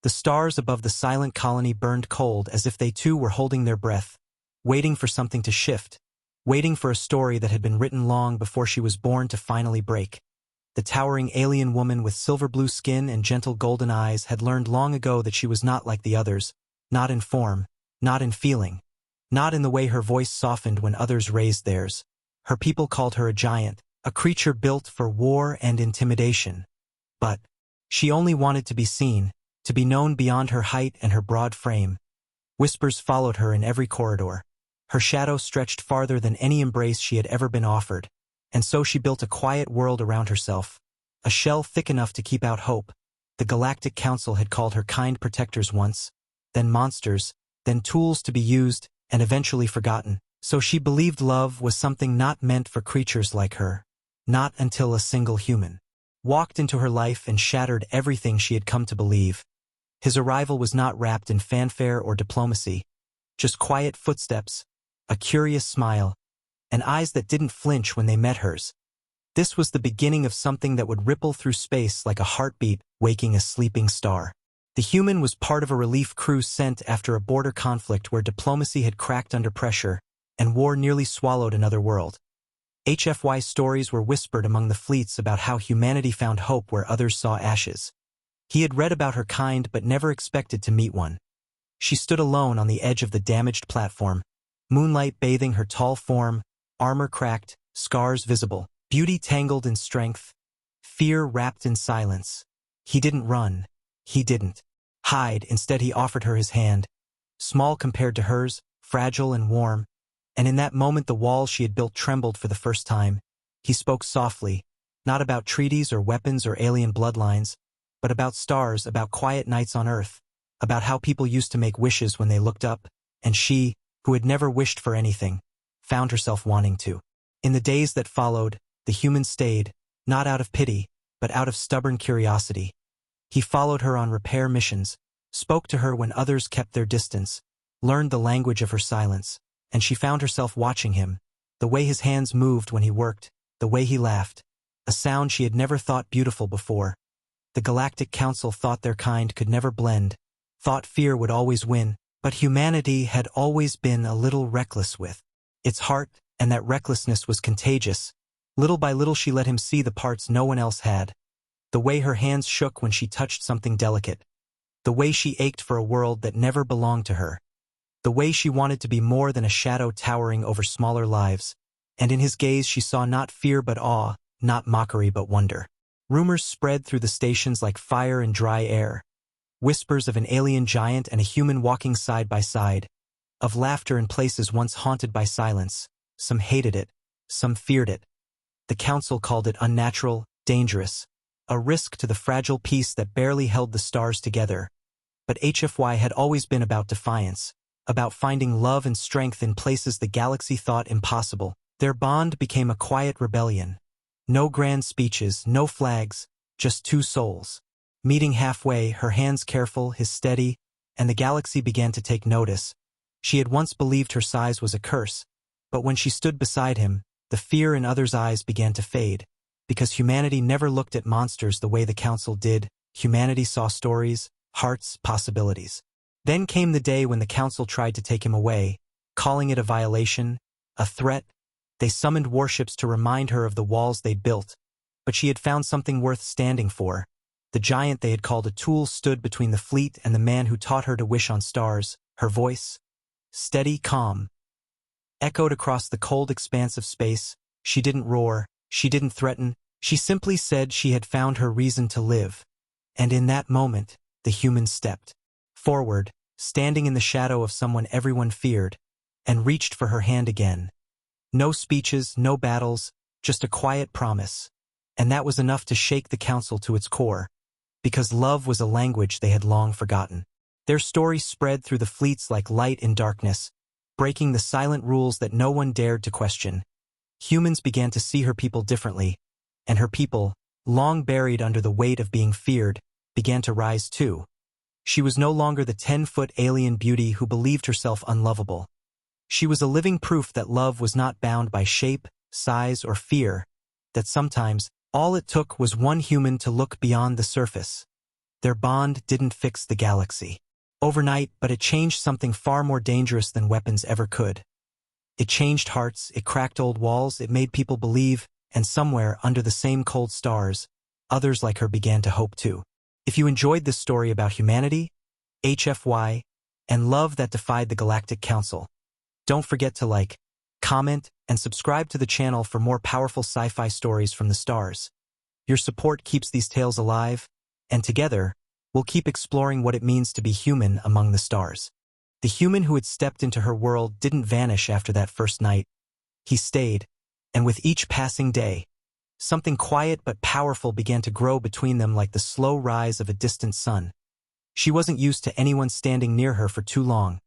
The stars above the silent colony burned cold as if they too were holding their breath, waiting for something to shift, waiting for a story that had been written long before she was born to finally break. The towering alien woman with silver-blue skin and gentle golden eyes had learned long ago that she was not like the others, not in form, not in feeling, not in the way her voice softened when others raised theirs. Her people called her a giant, a creature built for war and intimidation. But she only wanted to be seen, to be known beyond her height and her broad frame. Whispers followed her in every corridor. Her shadow stretched farther than any embrace she had ever been offered, and so she built a quiet world around herself, a shell thick enough to keep out hope. The Galactic Council had called her kind protectors once, then monsters, then tools to be used, and eventually forgotten. So she believed love was something not meant for creatures like her. Not until a single human walked into her life and shattered everything she had come to believe. His arrival was not wrapped in fanfare or diplomacy, just quiet footsteps, a curious smile, and eyes that didn't flinch when they met hers. This was the beginning of something that would ripple through space like a heartbeat waking a sleeping star. The human was part of a relief crew sent after a border conflict where diplomacy had cracked under pressure and war nearly swallowed another world. HFY stories were whispered among the fleets about how humanity found hope where others saw ashes. He had read about her kind but never expected to meet one. She stood alone on the edge of the damaged platform, moonlight bathing her tall form, armor cracked, scars visible, beauty tangled in strength, fear wrapped in silence. He didn't run. He didn't hide. Instead, he offered her his hand, small compared to hers, fragile and warm. And in that moment the walls she had built trembled for the first time. He spoke softly, not about treaties or weapons or alien bloodlines, but about stars, about quiet nights on Earth, about how people used to make wishes when they looked up, and she, who had never wished for anything, found herself wanting to. In the days that followed, the human stayed, not out of pity, but out of stubborn curiosity. He followed her on repair missions, spoke to her when others kept their distance, learned the language of her silence. And she found herself watching him, the way his hands moved when he worked, the way he laughed, a sound she had never thought beautiful before. The Galactic Council thought their kind could never blend, thought fear would always win, but humanity had always been a little reckless with its heart, and that recklessness was contagious. Little by little she let him see the parts no one else had, the way her hands shook when she touched something delicate, the way she ached for a world that never belonged to her. The way she wanted to be more than a shadow towering over smaller lives, and in his gaze she saw not fear but awe, not mockery but wonder. Rumors spread through the stations like fire in dry air, whispers of an alien giant and a human walking side by side, of laughter in places once haunted by silence. Some hated it, some feared it. The council called it unnatural, dangerous, a risk to the fragile peace that barely held the stars together. But HFY had always been about defiance, about finding love and strength in places the galaxy thought impossible. Their bond became a quiet rebellion. No grand speeches, no flags, just two souls. Meeting halfway, her hands careful, his steady, and the galaxy began to take notice. She had once believed her size was a curse, but when she stood beside him, the fear in others' eyes began to fade. Because humanity never looked at monsters the way the Council did, humanity saw stories, hearts, possibilities. Then came the day when the Council tried to take him away, calling it a violation, a threat. They summoned warships to remind her of the walls they'd built, but she had found something worth standing for. The giant they had called a tool stood between the fleet and the man who taught her to wish on stars. Her voice, steady, calm, echoed across the cold expanse of space. She didn't roar, she didn't threaten, she simply said she had found her reason to live. And in that moment, the human stepped forward, standing in the shadow of someone everyone feared, and reached for her hand again. No speeches, no battles, just a quiet promise. And that was enough to shake the Council to its core, because love was a language they had long forgotten. Their story spread through the fleets like light in darkness, breaking the silent rules that no one dared to question. Humans began to see her people differently, and her people, long buried under the weight of being feared, began to rise too. She was no longer the 10-foot alien beauty who believed herself unlovable. She was a living proof that love was not bound by shape, size, or fear, that sometimes all it took was one human to look beyond the surface. Their bond didn't fix the galaxy overnight, but it changed something far more dangerous than weapons ever could. It changed hearts, it cracked old walls, it made people believe, and somewhere under the same cold stars, others like her began to hope too. If you enjoyed this story about humanity, HFY, and love that defied the Galactic Council, don't forget to like, comment, and subscribe to the channel for more powerful sci-fi stories from the stars. Your support keeps these tales alive, and together, we'll keep exploring what it means to be human among the stars. The human who had stepped into her world didn't vanish after that first night. He stayed, and with each passing day, something quiet but powerful began to grow between them like the slow rise of a distant sun. She wasn't used to anyone standing near her for too long.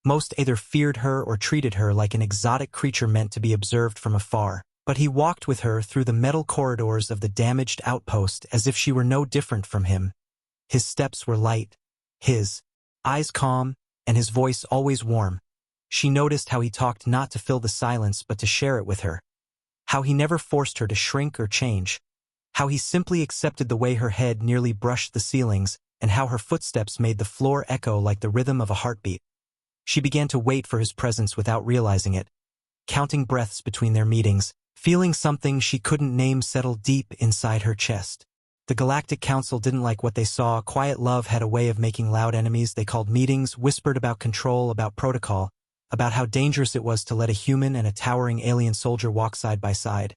Most either feared her or treated her like an exotic creature meant to be observed from afar. But he walked with her through the metal corridors of the damaged outpost as if she were no different from him. His steps were light, his eyes calm, and his voice always warm. She noticed how he talked not to fill the silence but to share it with her. How he never forced her to shrink or change. How he simply accepted the way her head nearly brushed the ceilings, and how her footsteps made the floor echo like the rhythm of a heartbeat. She began to wait for his presence without realizing it, counting breaths between their meetings, feeling something she couldn't name settle deep inside her chest. The Galactic Council didn't like what they saw. Quiet love had a way of making loud enemies. They called meetings, whispered about control, about protocol, about how dangerous it was to let a human and a towering alien soldier walk side by side.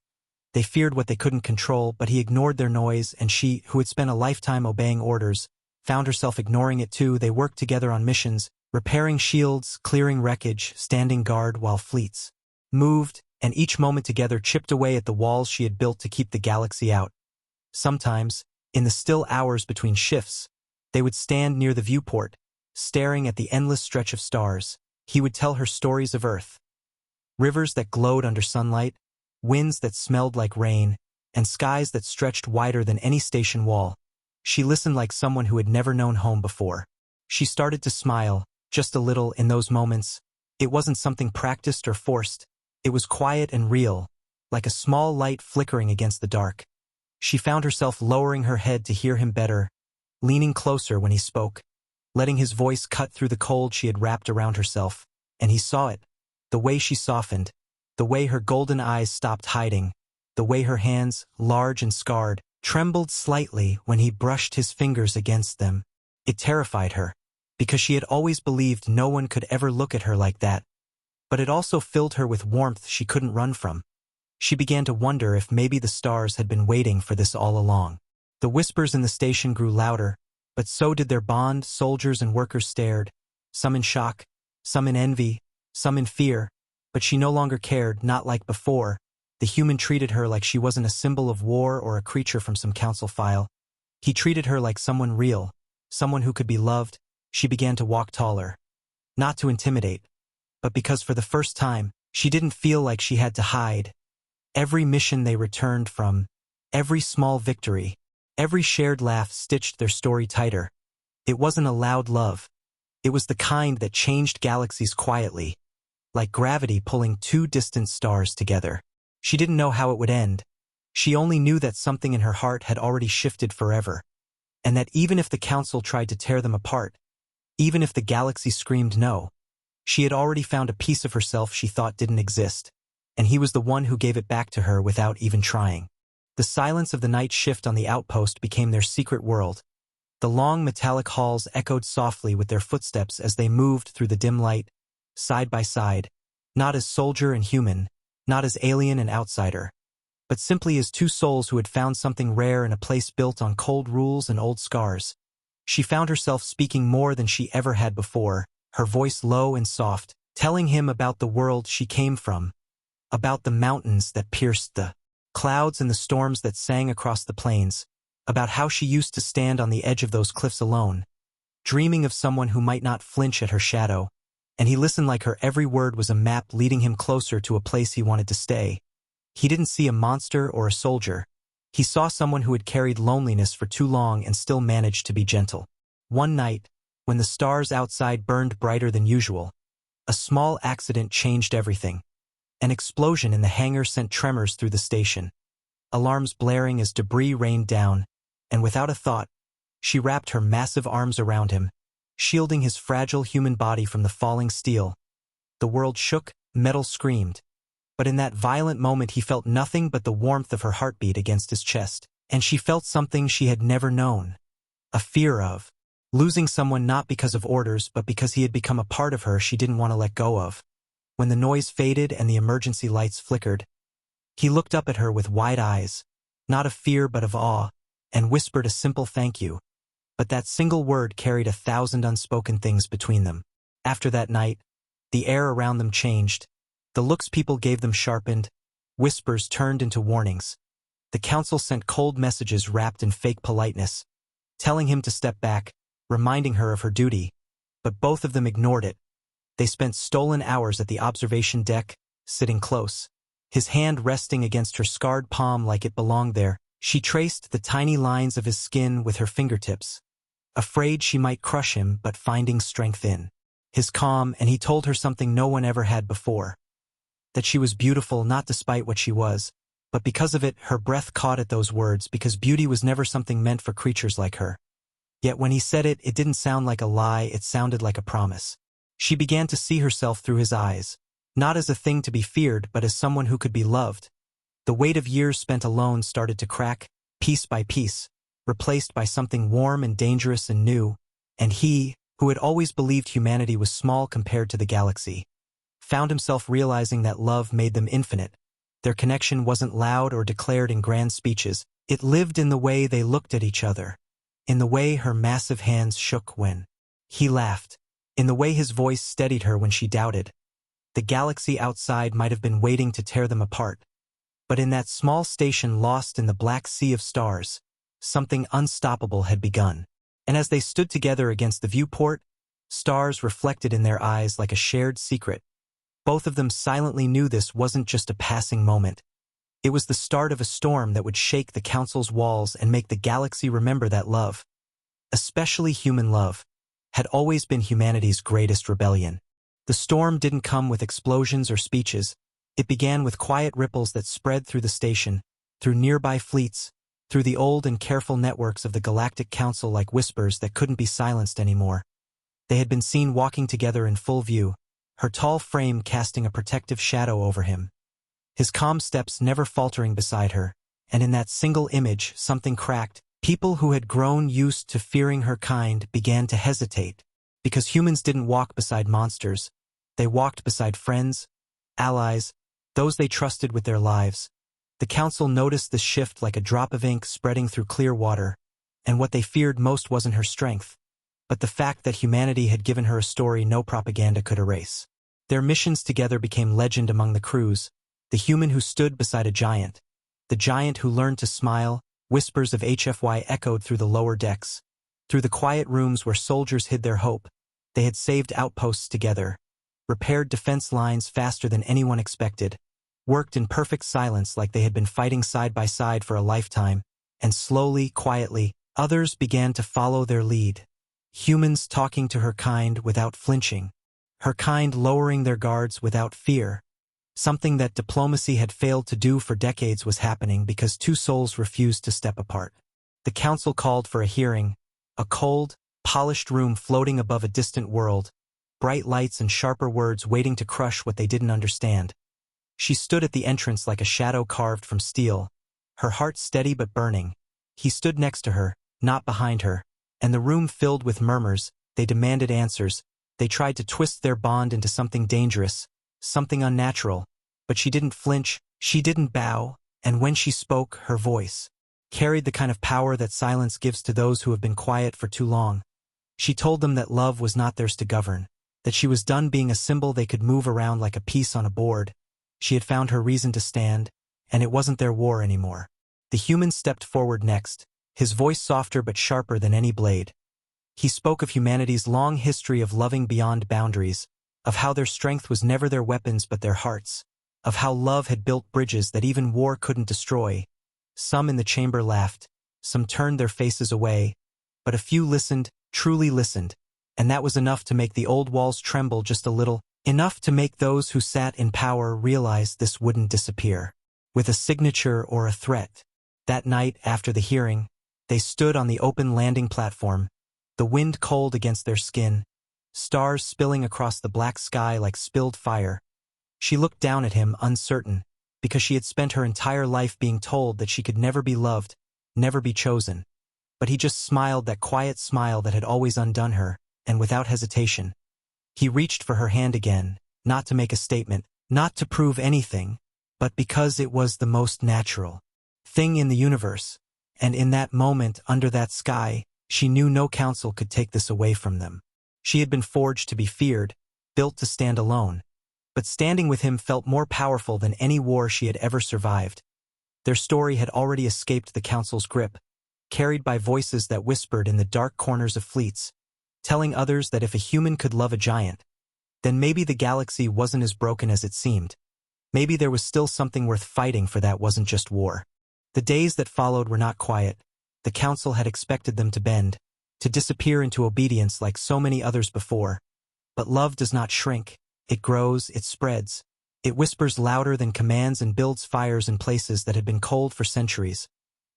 They feared what they couldn't control, but he ignored their noise, and she, who had spent a lifetime obeying orders, found herself ignoring it too. They worked together on missions, repairing shields, clearing wreckage, standing guard while fleets moved, and each moment together chipped away at the walls she had built to keep the galaxy out. Sometimes, in the still hours between shifts, they would stand near the viewport, staring at the endless stretch of stars. He would tell her stories of Earth. Rivers that glowed under sunlight, winds that smelled like rain, and skies that stretched wider than any station wall. She listened like someone who had never known home before. She started to smile, just a little, in those moments. It wasn't something practiced or forced. It was quiet and real, like a small light flickering against the dark. She found herself lowering her head to hear him better, leaning closer when he spoke, letting his voice cut through the cold she had wrapped around herself. And he saw it, the way she softened, the way her golden eyes stopped hiding, the way her hands, large and scarred, trembled slightly when he brushed his fingers against them. It terrified her, because she had always believed no one could ever look at her like that. But it also filled her with warmth she couldn't run from. She began to wonder if maybe the stars had been waiting for this all along. The whispers in the station grew louder, but so did their bond. Soldiers and workers stared, some in shock, some in envy, some in fear, but she no longer cared, not like before. The human treated her like she wasn't a symbol of war or a creature from some council file. He treated her like someone real, someone who could be loved. She began to walk taller. Not to intimidate, but because for the first time, she didn't feel like she had to hide. Every mission they returned from, every small victory, every shared laugh stitched their story tighter. It wasn't a loud love. It was the kind that changed galaxies quietly, like gravity pulling two distant stars together. She didn't know how it would end. She only knew that something in her heart had already shifted forever, and that even if the council tried to tear them apart, even if the galaxy screamed no, she had already found a piece of herself she thought didn't exist, and he was the one who gave it back to her without even trying. The silence of the night shift on the outpost became their secret world. The long metallic halls echoed softly with their footsteps as they moved through the dim light, side by side, not as soldier and human, not as alien and outsider, but simply as two souls who had found something rare in a place built on cold rules and old scars. She found herself speaking more than she ever had before, her voice low and soft, telling him about the world she came from, about the mountains that pierced the clouds and the storms that sang across the plains, about how she used to stand on the edge of those cliffs alone, dreaming of someone who might not flinch at her shadow. And he listened like her every word was a map leading him closer to a place he wanted to stay. He didn't see a monster or a soldier. He saw someone who had carried loneliness for too long and still managed to be gentle. One night, when the stars outside burned brighter than usual, a small accident changed everything. An explosion in the hangar sent tremors through the station, alarms blaring as debris rained down, and without a thought, She wrapped her massive arms around him, shielding his fragile human body from the falling steel. The world shook, metal screamed. But in that violent moment he felt nothing but the warmth of her heartbeat against his chest. And she felt something she had never known. A fear of losing someone, not because of orders but because he had become a part of her she didn't want to let go of. When the noise faded and the emergency lights flickered, he looked up at her with wide eyes, not of fear but of awe, and whispered a simple thank you. But that single word carried 1,000 unspoken things between them. After that night, the air around them changed. The looks people gave them sharpened. Whispers turned into warnings. The council sent cold messages wrapped in fake politeness, telling him to step back, reminding her of her duty. But both of them ignored it. They spent stolen hours at the observation deck, sitting close. His hand resting against her scarred palm like it belonged there, she traced the tiny lines of his skin with her fingertips, afraid she might crush him but finding strength in his calm. And he told her something no one ever had before. That she was beautiful not despite what she was, but because of it. Her breath caught at those words, because beauty was never something meant for creatures like her. Yet when he said it, it didn't sound like a lie, it sounded like a promise. She began to see herself through his eyes, not as a thing to be feared but as someone who could be loved. The weight of years spent alone started to crack, piece by piece, replaced by something warm and dangerous and new. And he, who had always believed humanity was small compared to the galaxy, found himself realizing that love made them infinite. Their connection wasn't loud or declared in grand speeches. It lived in the way they looked at each other, in the way her massive hands shook when he laughed, in the way his voice steadied her when she doubted. The galaxy outside might have been waiting to tear them apart. But in that small station lost in the black sea of stars, something unstoppable had begun. And as they stood together against the viewport, stars reflected in their eyes like a shared secret. Both of them silently knew this wasn't just a passing moment. It was the start of a storm that would shake the council's walls and make the galaxy remember that love, especially human love, had always been humanity's greatest rebellion. The storm didn't come with explosions or speeches. It began with quiet ripples that spread through the station, through nearby fleets, through the old and careful networks of the Galactic Council, like whispers that couldn't be silenced anymore. They had been seen walking together in full view, her tall frame casting a protective shadow over him, his calm steps never faltering beside her. And in that single image, something cracked. People who had grown used to fearing her kind began to hesitate, because humans didn't walk beside monsters. They walked beside friends, allies, those they trusted with their lives. The council noticed this shift like a drop of ink spreading through clear water, and what they feared most wasn't her strength, but the fact that humanity had given her a story no propaganda could erase. Their missions together became legend among the crews, the human who stood beside a giant, the giant who learned to smile. Whispers of HFY echoed through the lower decks, through the quiet rooms where soldiers hid their hope. They had saved outposts together, repaired defense lines faster than anyone expected, worked in perfect silence like they had been fighting side by side for a lifetime, and slowly, quietly, others began to follow their lead. Humans talking to her kind without flinching, her kind lowering their guards without fear. Something that diplomacy had failed to do for decades was happening because two souls refused to step apart. The council called for a hearing, a cold, polished room floating above a distant world, bright lights and sharper words waiting to crush what they didn't understand. She stood at the entrance like a shadow carved from steel, her heart steady but burning. He stood next to her, not behind her, and the room filled with murmurs. They demanded answers. They tried to twist their bond into something dangerous, something unnatural, but she didn't flinch, she didn't bow, and when she spoke, her voice carried the kind of power that silence gives to those who have been quiet for too long. She told them that love was not theirs to govern, that she was done being a symbol they could move around like a piece on a board. She had found her reason to stand, and it wasn't their war anymore. The human stepped forward next, his voice softer but sharper than any blade. He spoke of humanity's long history of loving beyond boundaries, of how their strength was never their weapons but their hearts, of how love had built bridges that even war couldn't destroy. Some in the chamber laughed, some turned their faces away, but a few listened, truly listened, and that was enough to make the old walls tremble just a little, enough to make those who sat in power realize this wouldn't disappear with a signature or a threat. That night after the hearing, They stood on the open landing platform, the wind cold against their skin, stars spilling across the black sky like spilled fire. She looked down at him, uncertain, because she had spent her entire life being told that she could never be loved, never be chosen. But he just smiled, that quiet smile that had always undone her, and without hesitation. He reached for her hand again, not to make a statement, not to prove anything, but because it was the most natural thing in the universe. And in that moment, under that sky, she knew no council could take this away from them. She had been forged to be feared, built to stand alone. But standing with him felt more powerful than any war she had ever survived. Their story had already escaped the council's grip, carried by voices that whispered in the dark corners of fleets, telling others that if a human could love a giant, then maybe the galaxy wasn't as broken as it seemed. Maybe there was still something worth fighting for that wasn't just war. The days that followed were not quiet. The council had expected them to bend, to disappear into obedience like so many others before. But love does not shrink. It grows, it spreads. It whispers louder than commands and builds fires in places that had been cold for centuries.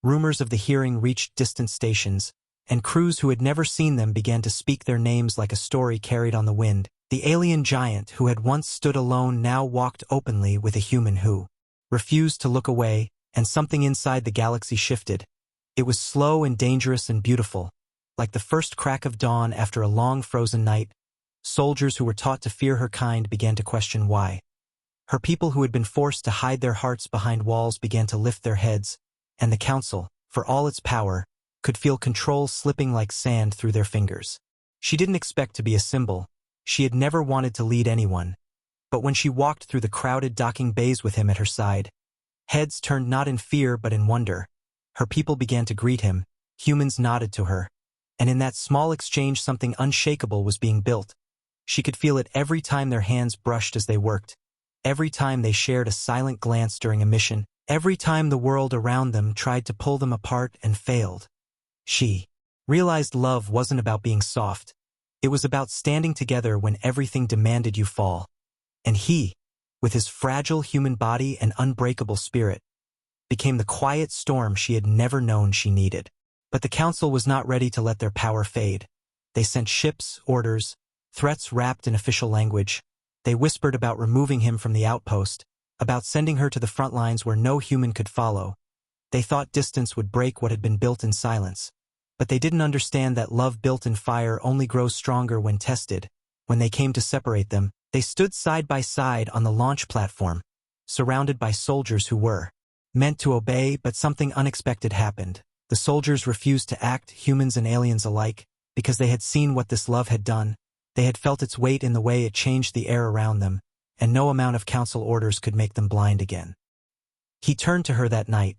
Rumors of the hearing reached distant stations, and crews who had never seen them began to speak their names like a story carried on the wind. The alien giant who had once stood alone now walked openly with a human who refused to look away, and something inside the galaxy shifted. It was slow and dangerous and beautiful, like the first crack of dawn after a long frozen night. Soldiers who were taught to fear her kind began to question why. Her people who had been forced to hide their hearts behind walls began to lift their heads, and the council, for all its power, could feel control slipping like sand through their fingers. She didn't expect to be a symbol. She had never wanted to lead anyone. But when she walked through the crowded docking bays with him at her side, heads turned not in fear but in wonder. Her people began to greet him, humans nodded to her, and in that small exchange something unshakable was being built. She could feel it every time their hands brushed as they worked, every time they shared a silent glance during a mission, every time the world around them tried to pull them apart and failed. She realized love wasn't about being soft. It was about standing together when everything demanded you fall. And he, with his fragile human body and unbreakable spirit, became the quiet storm she had never known she needed. But the council was not ready to let their power fade. They sent ships, orders, threats wrapped in official language. They whispered about removing him from the outpost, about sending her to the front lines where no human could follow. They thought distance would break what had been built in silence. But they didn't understand that love built in fire only grows stronger when tested. When they came to separate them, they stood side by side on the launch platform, surrounded by soldiers who were meant to obey, but something unexpected happened. The soldiers refused to act, humans and aliens alike, because they had seen what this love had done. They had felt its weight in the way it changed the air around them, and no amount of council orders could make them blind again. He turned to her that night,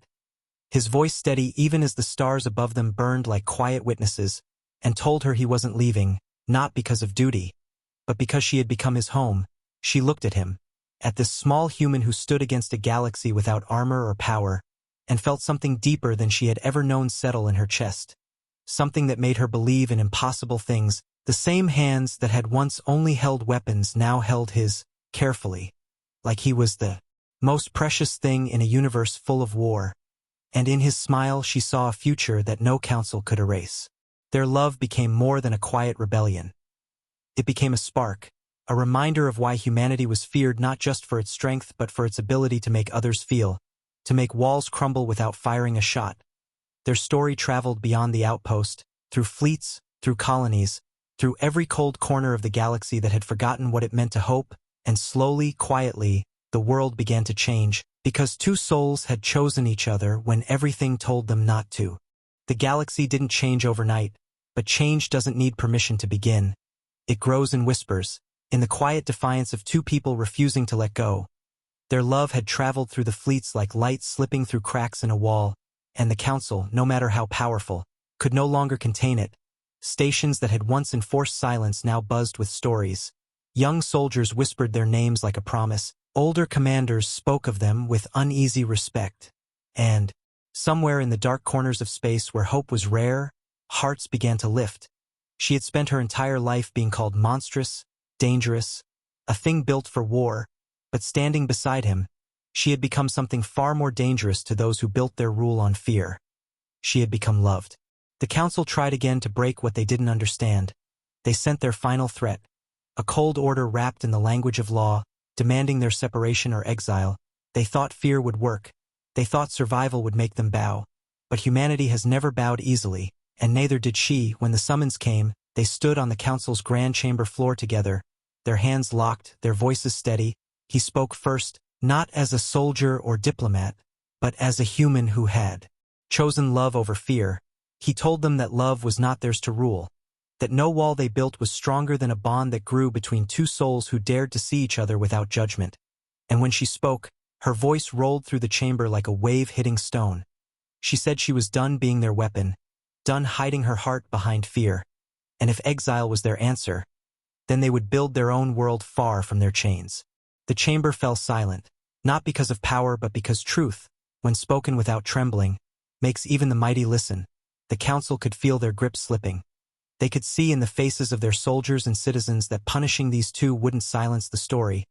his voice steady even as the stars above them burned like quiet witnesses, and told her he wasn't leaving, not because of duty, but because she had become his home. She looked at him, at this small human who stood against a galaxy without armor or power, and felt something deeper than she had ever known settle in her chest. Something that made her believe in impossible things. The same hands that had once only held weapons now held his, carefully, like he was the most precious thing in a universe full of war. And in his smile she saw a future that no council could erase. Their love became more than a quiet rebellion. It became a spark, a reminder of why humanity was feared not just for its strength but for its ability to make others feel, to make walls crumble without firing a shot. Their story traveled beyond the outpost, through fleets, through colonies, through every cold corner of the galaxy that had forgotten what it meant to hope, and slowly, quietly, the world began to change, because two souls had chosen each other when everything told them not to. The galaxy didn't change overnight, but change doesn't need permission to begin. It grows in whispers, in the quiet defiance of two people refusing to let go. Their love had traveled through the fleets like light slipping through cracks in a wall, and the council, no matter how powerful, could no longer contain it. Stations that had once enforced silence now buzzed with stories. Young soldiers whispered their names like a promise. Older commanders spoke of them with uneasy respect. And, somewhere in the dark corners of space where hope was rare, hearts began to lift. She had spent her entire life being called monstrous, dangerous, a thing built for war, but standing beside him, she had become something far more dangerous to those who built their rule on fear. She had become loved. The council tried again to break what they didn't understand. They sent their final threat, a cold order wrapped in the language of law, demanding their separation or exile. They thought fear would work. They thought survival would make them bow. But humanity has never bowed easily, and neither did she. When the summons came, they stood on the council's grand chamber floor together, their hands locked, their voices steady. He spoke first, not as a soldier or diplomat, but as a human who had chosen love over fear. He told them that love was not theirs to rule, that no wall they built was stronger than a bond that grew between two souls who dared to see each other without judgment. And when she spoke, her voice rolled through the chamber like a wave hitting stone. She said she was done being their weapon, done hiding her heart behind fear, and if exile was their answer, then they would build their own world far from their chains. The chamber fell silent, not because of power but because truth, when spoken without trembling, makes even the mighty listen. The council could feel their grip slipping. They could see in the faces of their soldiers and citizens that punishing these two wouldn't silence the story.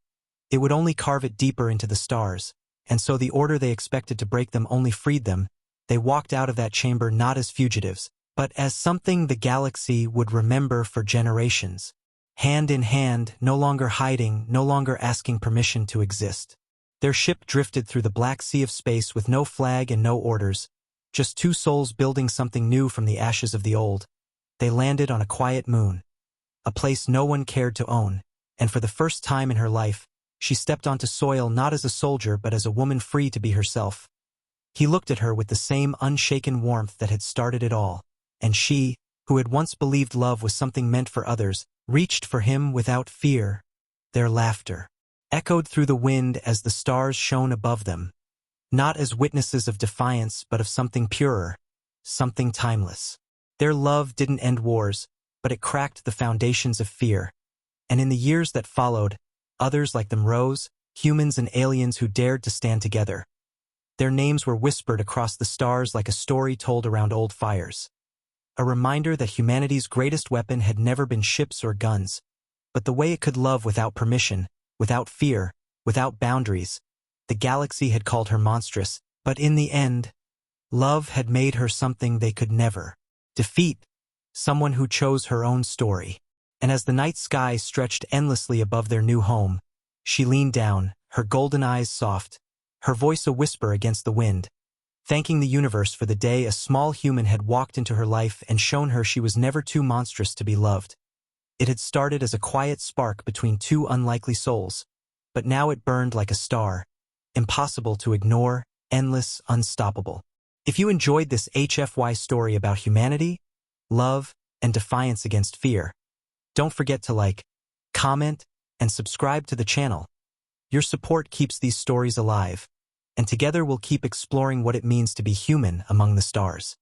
It would only carve it deeper into the stars, and so the order they expected to break them only freed them. They walked out of that chamber not as fugitives, but as something the galaxy would remember for generations. Hand in hand, no longer hiding, no longer asking permission to exist. Their ship drifted through the black sea of space with no flag and no orders, just two souls building something new from the ashes of the old. They landed on a quiet moon, a place no one cared to own, and for the first time in her life, she stepped onto soil not as a soldier but as a woman free to be herself. He looked at her with the same unshaken warmth that had started it all, and she, who had once believed love was something meant for others, reached for him without fear. Their laughter echoed through the wind as the stars shone above them, not as witnesses of defiance but of something purer, something timeless. Their love didn't end wars, but it cracked the foundations of fear. And in the years that followed, others like them rose, humans and aliens who dared to stand together. Their names were whispered across the stars like a story told around old fires. A reminder that humanity's greatest weapon had never been ships or guns, but the way it could love without permission, without fear, without boundaries. The galaxy had called her monstrous, but in the end, love had made her something they could never defeat, someone who chose her own story. And as the night sky stretched endlessly above their new home, she leaned down, her golden eyes soft, her voice a whisper against the wind, thanking the universe for the day a small human had walked into her life and shown her she was never too monstrous to be loved. It had started as a quiet spark between two unlikely souls, but now it burned like a star, impossible to ignore, endless, unstoppable. If you enjoyed this HFY story about humanity, love, and defiance against fear, don't forget to like, comment, and subscribe to the channel. Your support keeps these stories alive, and together we'll keep exploring what it means to be human among the stars.